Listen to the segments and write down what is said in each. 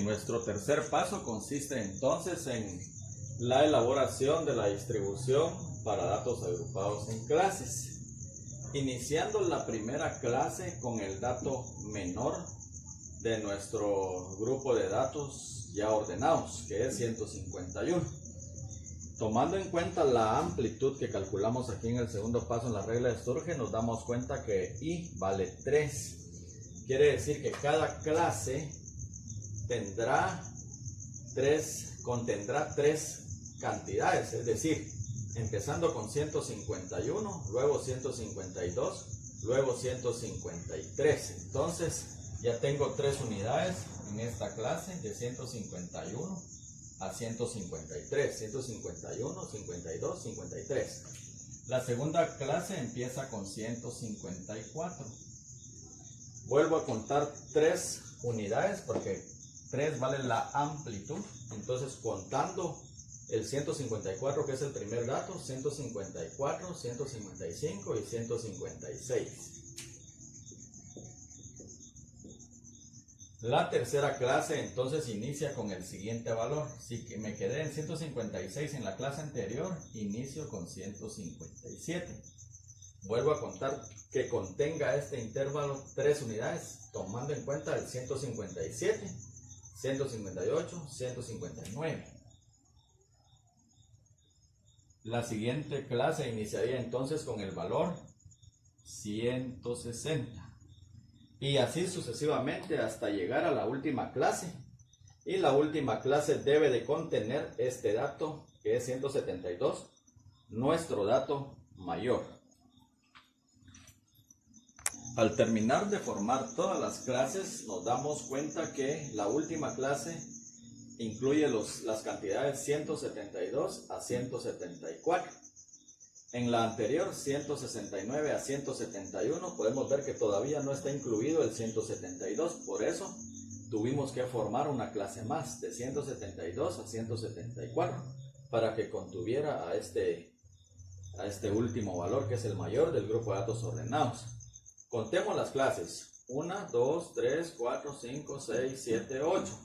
Nuestro tercer paso consiste entonces en la elaboración de la distribución para datos agrupados en clases. Iniciando la primera clase con el dato menor de nuestro grupo de datos ya ordenados, que es 151. Tomando en cuenta la amplitud que calculamos aquí en el segundo paso en la regla de Sturge, nos damos cuenta que I vale 3. Quiere decir que cada clase contendrá tres cantidades, es decir, empezando con 151, luego 152, luego 153. Entonces ya tengo tres unidades en esta clase de 151 a 153, 151, 52, 53. La segunda clase empieza con 154. Vuelvo a contar tres unidades porque 3 vale la amplitud. Entonces, contando el 154, que es el primer dato, 154, 155 y 156. La tercera clase entonces inicia con el siguiente valor. Si me quedé en 156 en la clase anterior, inicio con 157. Vuelvo a contar que contenga este intervalo 3 unidades, tomando en cuenta el 157, 158, 159. La siguiente clase iniciaría entonces con el valor 160. Y así sucesivamente hasta llegar a la última clase. Y la última clase debe de contener este dato que es 172, nuestro dato mayor. Al terminar de formar todas las clases, nos damos cuenta que la última clase incluye las cantidades 172 a 174. En la anterior, 169 a 171, podemos ver que todavía no está incluido el 172. Por eso, tuvimos que formar una clase más de 172 a 174 para que contuviera a este último valor, que es el mayor del grupo de datos ordenados. Contemos las clases. 1, 2, 3, 4, 5, 6, 7, 8.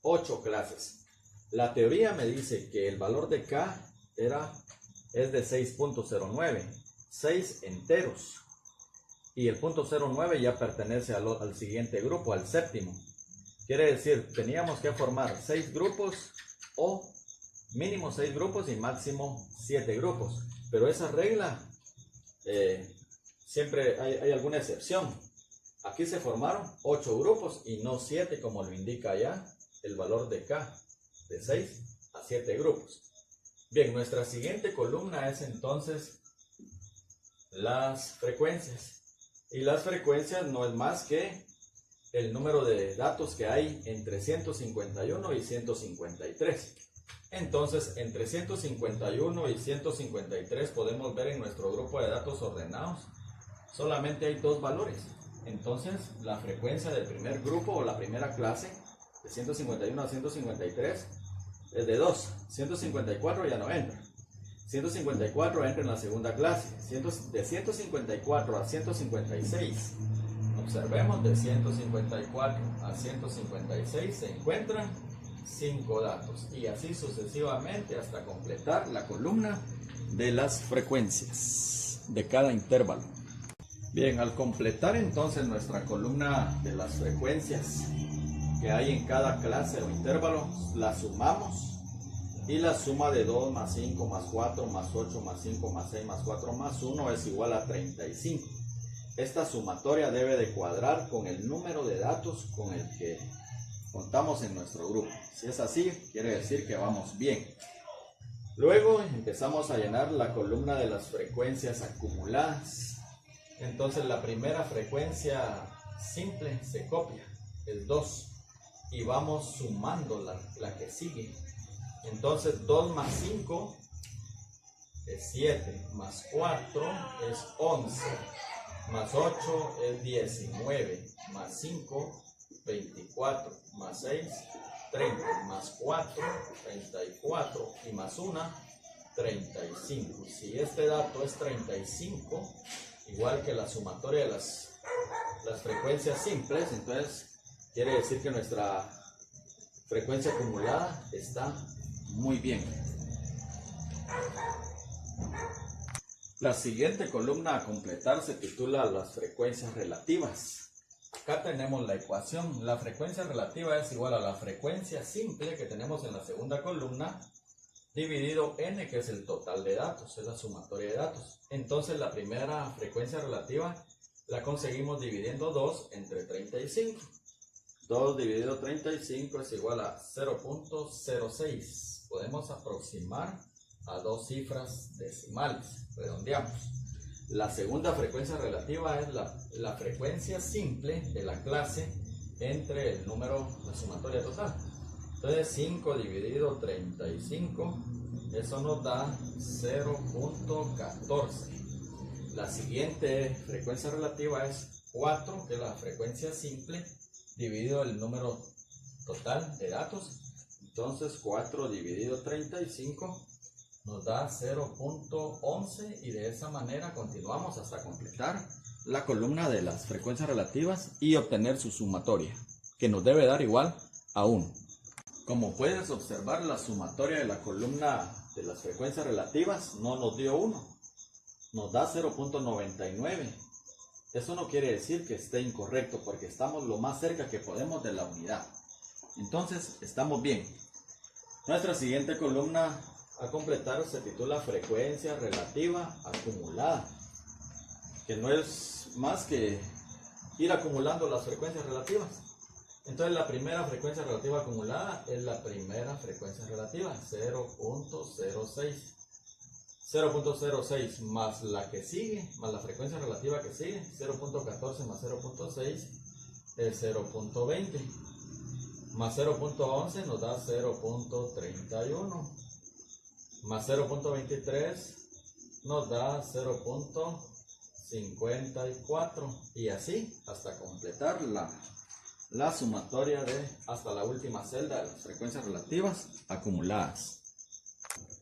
8 clases. La teoría me dice que el valor de K es de 6.09, 6 enteros. Y el punto 09 ya pertenece al siguiente grupo, al séptimo. Quiere decir, teníamos que formar 6 grupos o mínimo 6 grupos y máximo 7 grupos. Pero esa regla siempre hay alguna excepción. Aquí se formaron 8 grupos y no 7 como lo indica ya el valor de K, de 6 a 7 grupos. Bien, nuestra siguiente columna es entonces las frecuencias. Y las frecuencias no es más que el número de datos que hay entre 151 y 153. Entonces, entre 151 y 153 podemos ver en nuestro grupo de datos ordenados solamente hay 2 valores. Entonces, la frecuencia del primer grupo o la primera clase de 151 a 153 es de 2. 154 ya no entra. 154 entra en la segunda clase. De 154 a 156, observemos, de 154 a 156 se encuentran 5 datos. Y así sucesivamente hasta completar la columna de las frecuencias de cada intervalo. Bien, al completar entonces nuestra columna de las frecuencias que hay en cada clase o intervalo, la sumamos y la suma de 2 más 5 más 4 más 8 más 5 más 6 más 4 más 1 es igual a 35. Esta sumatoria debe de cuadrar con el número de datos con el que contamos en nuestro grupo. Si es así, quiere decir que vamos bien. Luego empezamos a llenar la columna de las frecuencias acumuladas. Entonces la primera frecuencia simple se copia, es 2. Y vamos sumando la que sigue. Entonces 2 más 5 es 7, más 4 es 11, más 8 es 19, más 5, 24, más 6, 30, más 4, 34 y más 1, 35. Si este dato es 35, igual que la sumatoria de las frecuencias simples, entonces quiere decir que nuestra frecuencia acumulada está muy bien. La siguiente columna a completar se titula las frecuencias relativas. Acá tenemos la ecuación. La frecuencia relativa es igual a la frecuencia simple que tenemos en la segunda columna dividido n, que es el total de datos, es la sumatoria de datos. Entonces la primera frecuencia relativa la conseguimos dividiendo 2 entre 35. 2 dividido 35 es igual a 0.06. Podemos aproximar a dos cifras decimales. Redondeamos. La segunda frecuencia relativa es la frecuencia simple de la clase entre el número, la sumatoria total. Entonces 5 dividido 35, eso nos da 0.14. La siguiente frecuencia relativa es 4, que es la frecuencia simple, dividido el número total de datos. Entonces 4 dividido 35 nos da 0.11 y de esa manera continuamos hasta completar la columna de las frecuencias relativas y obtener su sumatoria, que nos debe dar igual a 1. Como puedes observar, la sumatoria de la columna de las frecuencias relativas no nos dio 1, nos da 0.99. Eso no quiere decir que esté incorrecto, porque estamos lo más cerca que podemos de la unidad. Entonces, estamos bien. Nuestra siguiente columna a completar se titula frecuencia relativa acumulada, que no es más que ir acumulando las frecuencias relativas. Entonces la primera frecuencia relativa acumulada es la primera frecuencia relativa, 0.06. 0.06 más la que sigue, más la frecuencia relativa que sigue, 0.14 más 0.6 es 0.20, más 0.11 nos da 0.31, más 0.23 nos da 0.54 y así hasta completar la sumatoria de hasta la última celda de las frecuencias relativas acumuladas.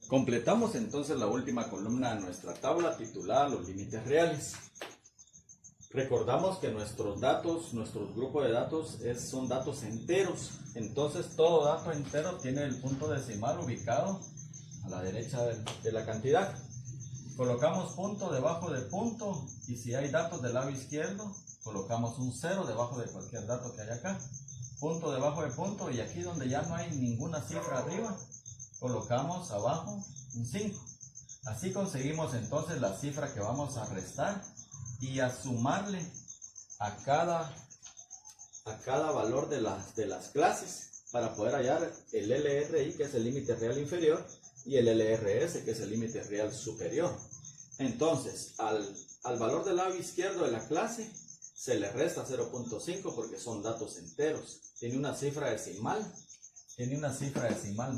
Completamos entonces la última columna de nuestra tabla titulada los límites reales. Recordamos que nuestros datos, nuestro grupo de datos son datos enteros. Entonces todo dato entero tiene el punto decimal ubicado a la derecha de la cantidad. Colocamos punto debajo de punto y si hay datos del lado izquierdo, colocamos un 0 debajo de cualquier dato que haya acá. Punto debajo de punto y aquí donde ya no hay ninguna cifra arriba, colocamos abajo un 5. Así conseguimos entonces la cifra que vamos a restar y a sumarle a cada valor de las clases para poder hallar el LRI, que es el límite real inferior, y el LRS, que es el límite real superior. Entonces, al valor del lado izquierdo de la clase se le resta 0.5 porque son datos enteros. Tiene una cifra decimal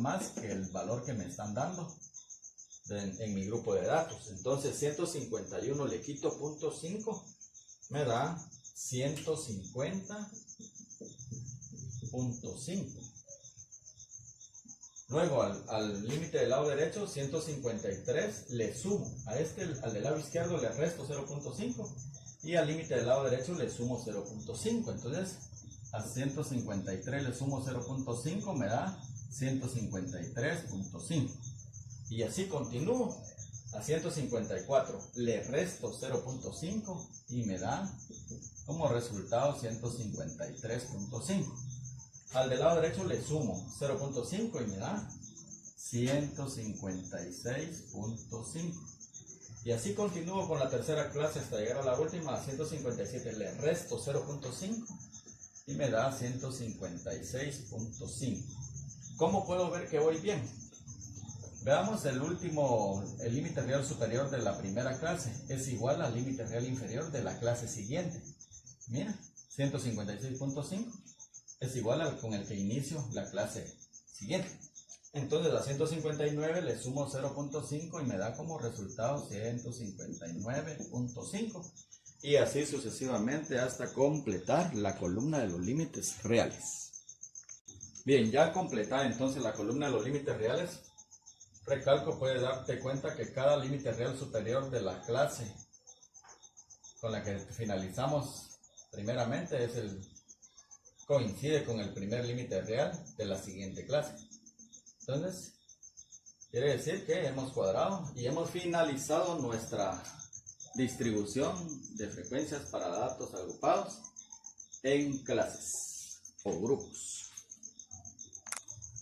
más que el valor que me están dando en mi grupo de datos. Entonces 151 le quito 0.5, me da 150.5. Luego al límite del lado derecho 153 le sumo a al del lado izquierdo le resto 0.5 y al límite del lado derecho le sumo 0.5. Entonces a 153 le sumo 0.5, me da 153.5 y así continúo. A 154 le resto 0.5 y me da como resultado 153.5. Al del lado derecho le sumo 0.5 y me da 156.5. Y así continúo con la tercera clase hasta llegar a la última, a 157. Le resto 0.5 y me da 156.5. ¿Cómo puedo ver que voy bien? Veamos el límite real superior de la primera clase. Es igual al límite real inferior de la clase siguiente. Mira, 156.5. es igual con el que inicio la clase siguiente. Entonces a 159 le sumo 0.5 y me da como resultado 159.5 y así sucesivamente hasta completar la columna de los límites reales. Bien, ya completada entonces la columna de los límites reales, recalco, puedes darte cuenta que cada límite real superior de la clase con la que finalizamos primeramente es coincide con el primer límite real de la siguiente clase. Entonces, quiere decir que hemos cuadrado y hemos finalizado nuestra distribución de frecuencias para datos agrupados en clases o grupos.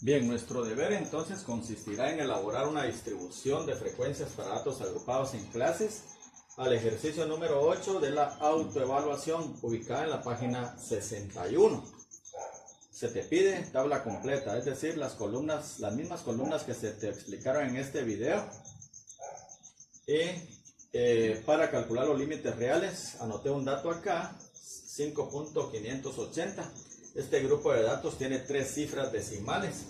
Bien, nuestro deber entonces consistirá en elaborar una distribución de frecuencias para datos agrupados en clases al ejercicio número 8 de la autoevaluación, ubicada en la página 61. Se te pide tabla completa, es decir, las mismas columnas que se te explicaron en este video. Y para calcular los límites reales, anoté un dato acá, 5.580. Este grupo de datos tiene 3 cifras decimales.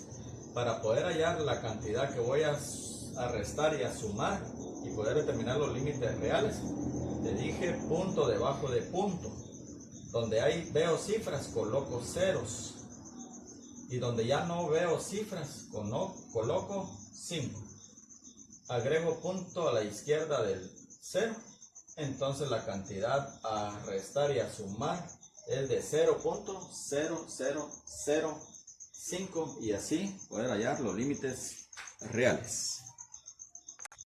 Para poder hallar la cantidad que voy a restar y a sumar y poder determinar los límites reales, te dije punto debajo de punto. Donde veo cifras, coloco ceros. Y donde ya no veo cifras, coloco 5. Agrego punto a la izquierda del 0. Entonces la cantidad a restar y a sumar es de 0.0005 y así poder hallar los límites reales.